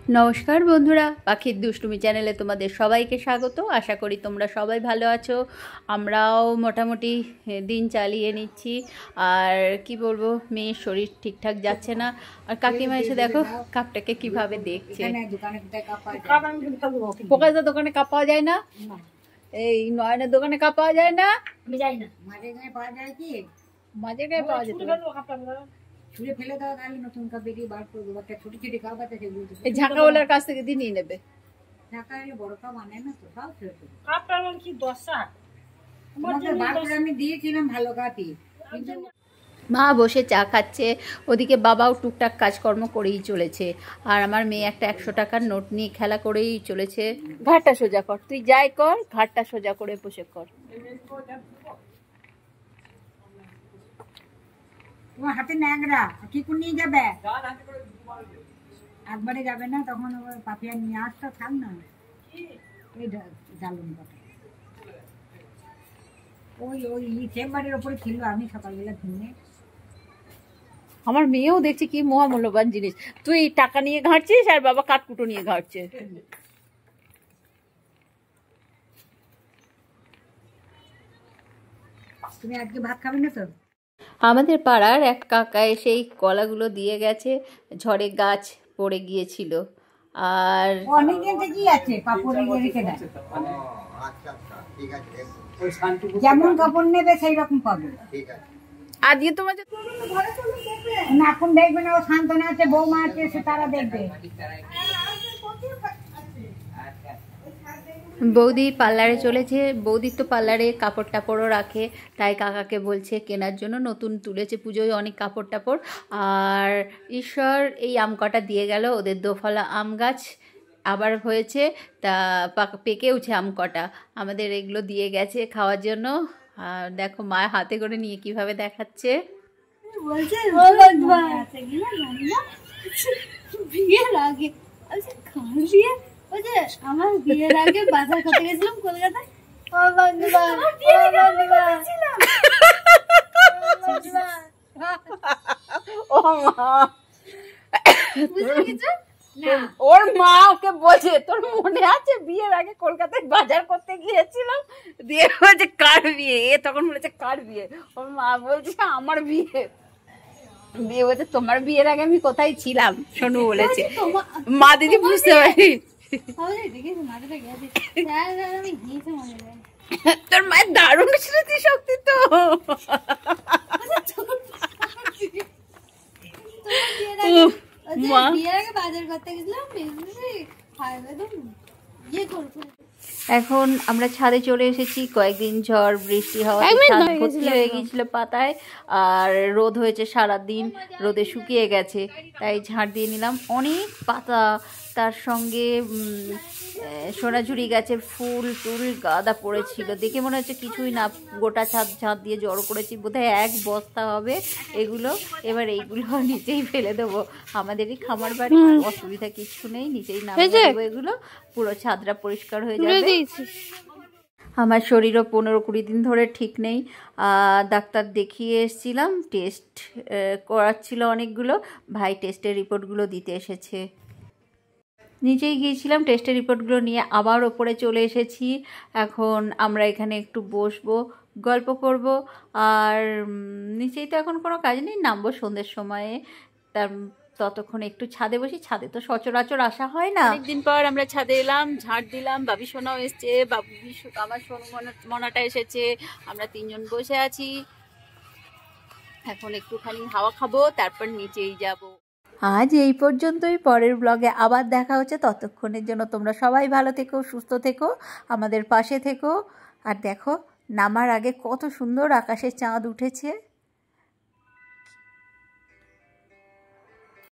নমস্কার বন্ধুরা, পাখির দুষ্টুমি চ্যানেলে তোমাদের সবাইকে স্বাগত। আশা করি তোমরা সবাই ভালো আছো। আমরাও মোটামুটি দিন চালিয়ে নিচ্ছি। আর কি বলবো, মেয়ের শরীর ঠিকঠাক যাচ্ছে না। আর কাকিমা এসে দেখো কাপটাকে কিভাবে দেখছে। পোকাজা দোকানে কাপ পাওয়া যায় না, এই নয়নের দোকানে কাপ পাওয়া যায় না, মাঝে গায়ে পাওয়া যায়, কি মাঝে গায়ে পাওয়া যেত। ছুঁড়ে ফেলে দাও, তাহলে নতুন কাপ বেরিয়ে বার করে দেবো। একটা ছোট ছোট কাপ আছে, সেগুলো এই ঝাঁকাওয়ালার কাছ থেকে দিয়ে নিয়ে নেবে। ঝাঁকা এলে বড় কাপ আনে না তো, সব ছোট ছোট কাপটা কি 10টা আমাদের বার করে আমি দিয়েছিলাম, ভালো কাপই। কিন্তু মা বসে চা খাচ্ছে, ওদিকে বাবাও টুকটাক কাজকর্ম করেই চলেছে। আর আমার মেয়ে একটা 100 টাকার নোট নিয়ে খেলা করেই চলেছে। ঘাটটা সোজা কর, তুই যাই কর, ঘাটটা সোজা করে বসে কর। তোমার হাতে ন্যাংরা কি করে নিয়ে যাবে? একবারে যাবে না, তখন পাপিয়া নিয়ে আসতো, থাক না। এই জ্বালন কথা ওই ওই চেম্বারের ওপরে ছিল, আমি সকালবেলা ঘুমিয়ে। আমার মেয়েও দেখছি কি মহামূল্যবান জিনিস, তুই টাকা নিয়ে ঘাঁটছিস আর বাবা কাঠকুটো নিয়ে ঘাঁটছে। তুমি আজকে ভাত খাবে না তো? আমাদের পাড়ার এক কাকা এসে এই কলাগুলো দিয়ে গেছে, ঝড়ে গাছ পড়ে গিয়েছিল। আর অনেকদিন থেকেই আছে, কাপড় রেখে দেয়। যেমন কাপড় নেবে সেই রকম পাবে। আজকে তোমাদের না, এখন দেখবে না, ও শান্তনা আছে, বৌমা আছে, সে তারা দেখবে। বৌদি পার্লারে চলেছে, বৌদির তো পার্লারে কাপড় টাপড়ও রাখে, তাই কাকাকে বলছে কেনার জন্য। নতুন তুলেছে পুজোয় অনেক কাপড় টাপড়। আর ঈশ্বর এই আম কটা দিয়ে গেল, ওদের দোফলা আম গাছ আবার হয়েছে, তা পেকেওছে আম কটা, আমাদের এগুলো দিয়ে গেছে খাওয়ার জন্য। আর দেখো মা হাতে করে নিয়ে কিভাবে দেখাচ্ছে। বিয়ের আগে আমার বিয়ের আগে বাজার করতে গেছিলাম কলকাতায়। ওর মা ওকে বলছে, তোর মনে আছে বিয়ের আগে কলকাতায় বাজার করতে গিয়েছিলাম, দিয়ে বলছে কার বিয়ে? এ তখন বলেছে কার বিয়ে? ওর মা বলছে আমার বিয়ে। দিয়ে বলছে তোমার বিয়ের আগে আমি কোথায় ছিলাম? সোনু বলেছে। মা দিদি বুঝতে পারি, তোর মায়ের দারুণ স্মৃতি শক্তি তো। এখন আমরা ছাদে চলে এসেছি। কয়েকদিন ঝড় বৃষ্টি হওয়া ভর্তি হয়ে গিয়েছিল পাতায়, আর রোদ হয়েছে সারাদিন, রোদে শুকিয়ে গেছে, তাই ঝাড় দিয়ে নিলাম। অনেক পাতা, তার সঙ্গে সোনাঝুরি গাছের ফুল টুল গাদা পড়েছিল, দেখে মনে হচ্ছে কিছুই না, গোটা ছাদ দিয়ে জড়ো করেছি, বোধহয় 1 বস্তা হবে এগুলো। এবার এইগুলো নিচেই ফেলে দেবো, আমাদেরই খামার বাড়ি, অসুবিধা কিছু নেই, নিচেই নামিয়ে দেবো এগুলো, পুরো ছাদটা পরিষ্কার হয়ে যাবে। আমার শরীরও 15-20 দিন ধরে ঠিক নেই, ডাক্তার দেখিয়ে এসেছিলাম, টেস্ট করাচ্ছিল অনেকগুলো, ভাই টেস্টের রিপোর্টগুলো দিতে এসেছে। নিচেই গিয়েছিলাম, টেস্টের রিপোর্টগুলো নিয়ে আবার ওপরে চলে এসেছি। এখন আমরা এখানে একটু বসবো, গল্প করব। আর নিচেই তো এখন কোনো কাজ নেই, নামবো সন্ধ্যের সময়ে, ততক্ষণ একটু ছাদে বসি। ছাদে তো সচরাচর আসা হয় না, অনেকদিন পর আমরা ছাদে এলাম, ঝাড় দিলাম। বাবি সোনাও এসছে, আমার সোনু মনাটা এসেছে, আমরা 3 জন বসে আছি। এখন একটুখানি হাওয়া খাবো, তারপর নিচেই যাব। আজ এই পর্যন্তই, পরের ব্লগে আবার দেখা হচ্ছে। ততক্ষণের জন্য তোমরা সবাই ভালো থেকো, সুস্থ থেকো, আমাদের পাশে থেকো। আর দেখো নামার আগে কত সুন্দর আকাশে চাঁদ উঠেছে।